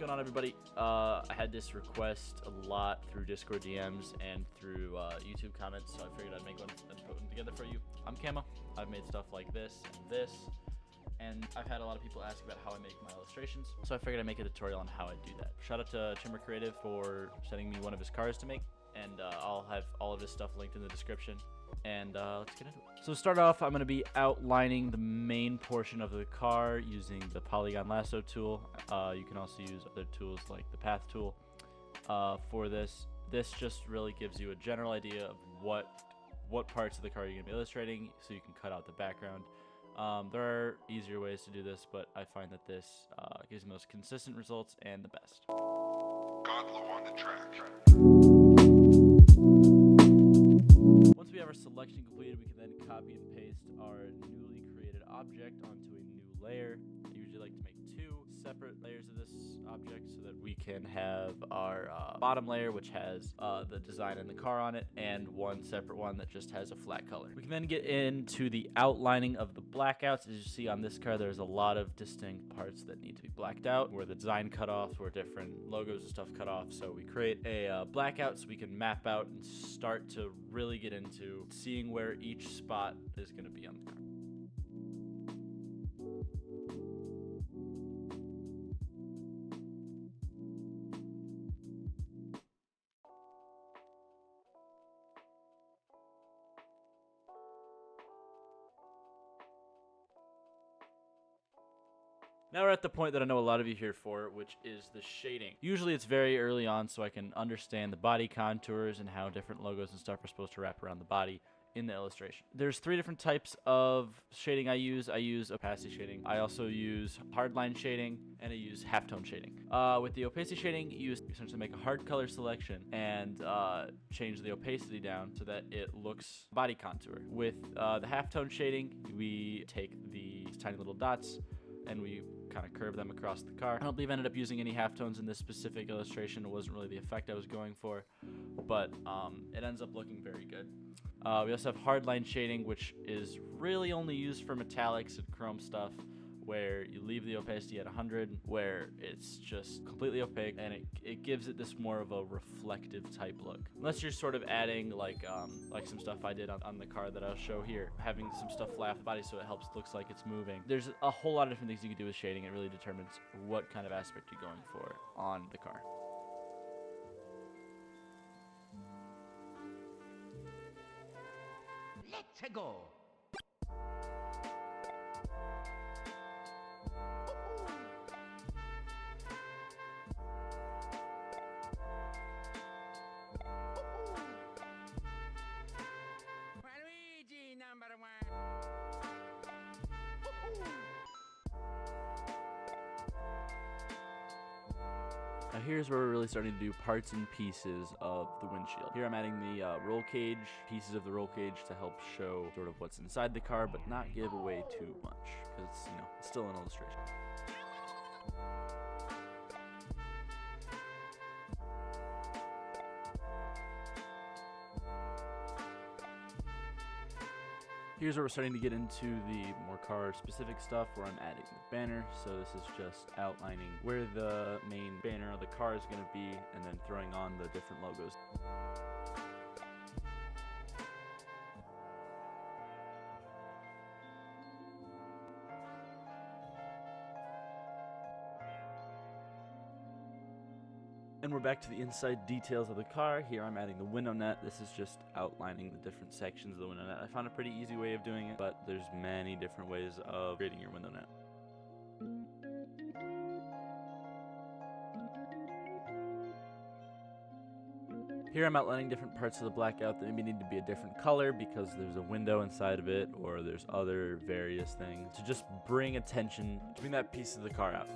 going on, everybody? I had this request a lot through Discord DMs and through YouTube comments, so I figured I'd make one and put them together for you. I'm Kama. I've made stuff like this and this, and I've had a lot of people ask about how I make my illustrations, so I figured I'd make a tutorial on how I do that. Shout out to Chimera Creative for sending me one of his cars to make, and I'll have all of his stuff linked in the description. And let's get into it. So to start off, I'm going to be outlining the main portion of the car using the polygon lasso tool. You can also use other tools like the path tool for this. This just really gives you a general idea of what parts of the car you're going to be illustrating, so you can cut out the background. There are easier ways to do this, but I find that this gives the most consistent results and the best. Godlow on the track. Once we have our selection completed, we can then copy and paste our newly created object onto a new layer. I usually like to make two separate layers of this object so that we can have our bottom layer, which has the design in the car on it, and one separate one that just has a flat color. We can then get into the outlining of the blackouts. As you see on this car, there's a lot of distinct parts that need to be blacked out, where the design cutoffs, where different logos and stuff cut off. So we create a blackout so we can map out and start to really get into seeing where each spot is going to be on the car. Now we're at the point that I know a lot of you here for, which is the shading. Usually it's very early on so I can understand the body contours and how different logos and stuff are supposed to wrap around the body in the illustration. There's three different types of shading I use. I use opacity shading. I also use hardline shading, and I use halftone shading. With the opacity shading, you essentially make a hard color selection and change the opacity down so that it looks body contour. With the halftone shading, we take these tiny little dots and we kind of curve them across the car. I don't believe I ended up using any halftones in this specific illustration. It wasn't really the effect I was going for, but it ends up looking very good. We also have hardline shading, which is really only used for metallics and chrome stuff, where you leave the opacity at 100, where it's just completely opaque, and it gives it this more of a reflective type look. Unless you're sort of adding like some stuff I did on the car that I'll show here, having some stuff fly off the body so it looks like it's moving. There's a whole lot of different things you can do with shading. It really determines what kind of aspect you're going for on the car. Let's go. Now here's where we're really starting to do parts and pieces of the windshield. Here I'm adding the roll cage, pieces of the roll cage to help show sort of what's inside the car, but not give away too much, because it's still an illustration. Here's where we're starting to get into the more car-specific stuff, where I'm adding the banner. So this is just outlining where the main banner of the car is going to be, and then throwing on the different logos. And we're back to the inside details of the car. Here I'm adding the window net. This is just outlining the different sections of the window net. I found a pretty easy way of doing it, but there's many different ways of creating your window net. Here I'm outlining different parts of the blackout that maybe need to be a different color because there's a window inside of it, or there's other various things to just bring attention, to bring that piece of the car out.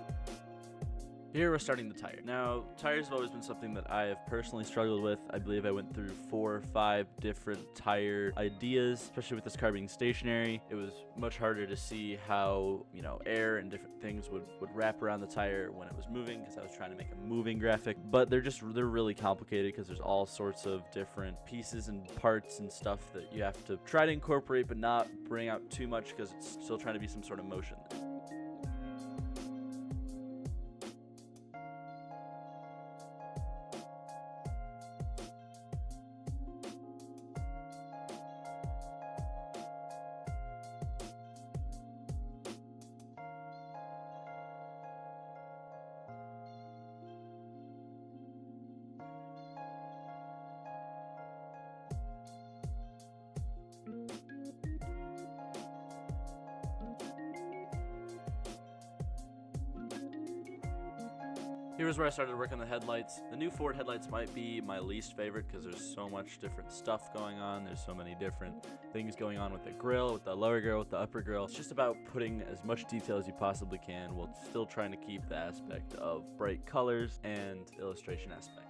Here we're starting the tire. Now, tires have always been something that I have personally struggled with. I believe I went through 4 or 5 different tire ideas, especially with this car being stationary. It was much harder to see how, air and different things would wrap around the tire when it was moving, because I was trying to make a moving graphic. But they're really complicated because there's all sorts of different pieces and parts and stuff that you have to try to incorporate but not bring out too much, because it's still trying to be some sort of motion. Here's where I started working on the headlights. The new Ford headlights might be my least favorite because there's so much different stuff going on. There's so many different things going on with the grille, with the lower grille, with the upper grille. It's just about putting as much detail as you possibly can while still trying to keep the aspect of bright colors and illustration aspect.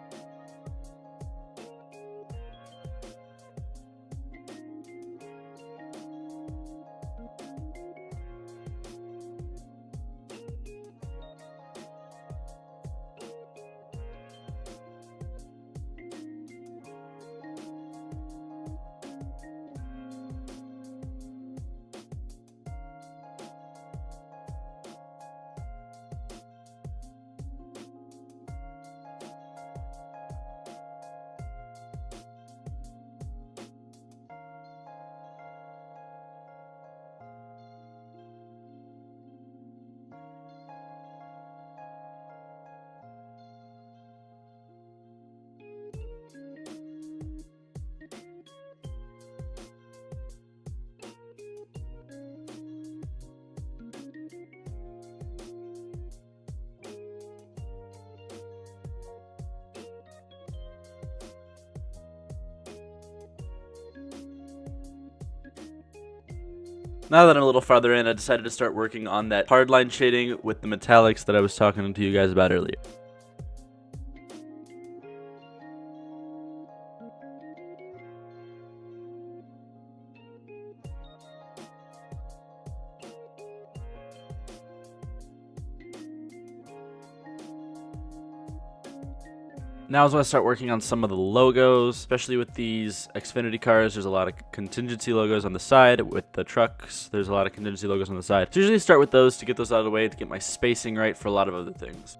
Now that I'm a little farther in, I decided to start working on that hardline shading with the metallics that I was talking to you guys about earlier. Now is when I start working on some of the logos, especially with these Xfinity cars. There's a lot of contingency logos on the side. With the trucks, there's a lot of contingency logos on the side. So usually start with those to get those out of the way to get my spacing right for a lot of other things.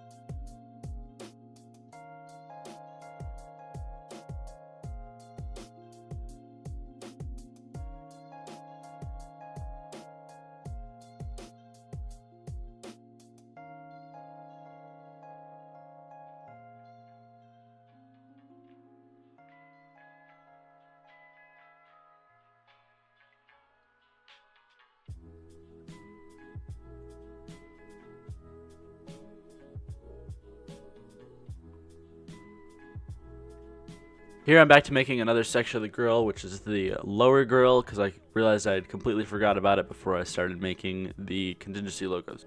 Here I'm back to making another section of the grill, which is the lower grill, because I realized I had completely forgot about it before I started making the contingency logos.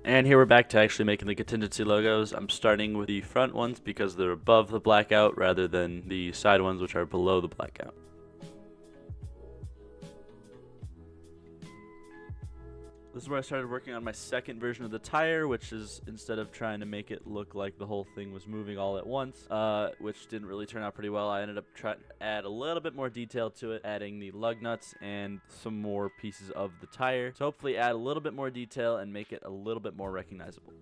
And here we're back to actually making the contingency logos. I'm starting with the front ones because they're above the blackout rather than the side ones, which are below the blackout. This is where I started working on my second version of the tire, which is, instead of trying to make it look like the whole thing was moving all at once, which didn't really turn out pretty well, I ended up trying to add a little bit more detail to it, adding the lug nuts and some more pieces of the tire. So hopefully add a little bit more detail and make it a little bit more recognizable.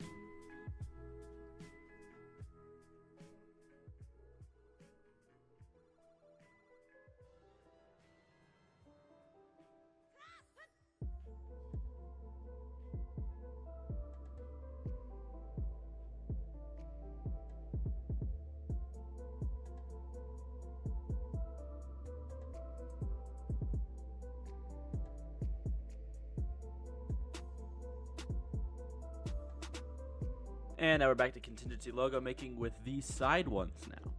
And now we're back to contingency logo making with the side ones now.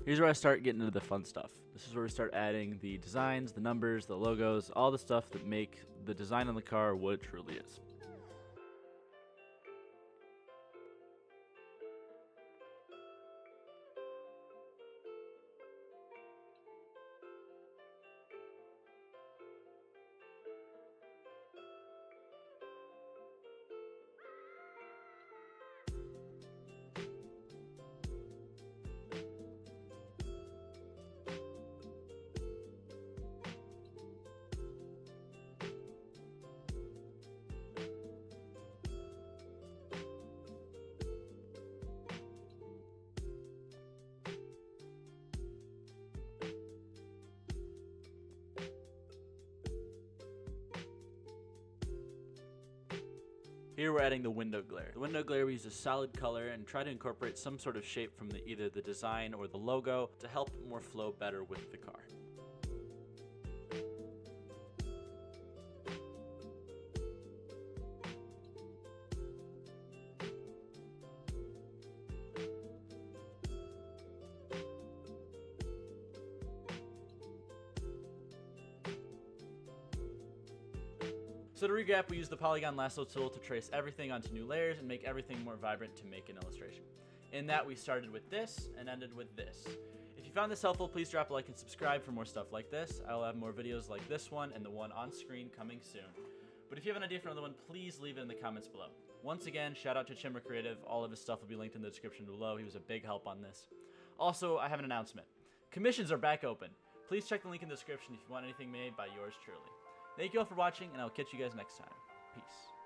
Here's where I start getting into the fun stuff. This is where we start adding the designs, the numbers, the logos, all the stuff that make the design on the car what it truly is. Here we're adding the window glare. The window glare, we use a solid color and try to incorporate some sort of shape from either the design or the logo to help it more flow better with the car. So to recap, we use the polygon lasso tool to trace everything onto new layers and make everything more vibrant to make an illustration. In that, we started with this and ended with this. If you found this helpful, please drop a like and subscribe for more stuff like this. I will have more videos like this one and the one on screen coming soon. But if you have an idea for another one, please leave it in the comments below. Once again, shout out to Chimera Creative. All of his stuff will be linked in the description below. He was a big help on this. Also, I have an announcement. Commissions are back open. Please check the link in the description if you want anything made by yours truly. Thank you all for watching, and I'll catch you guys next time. Peace.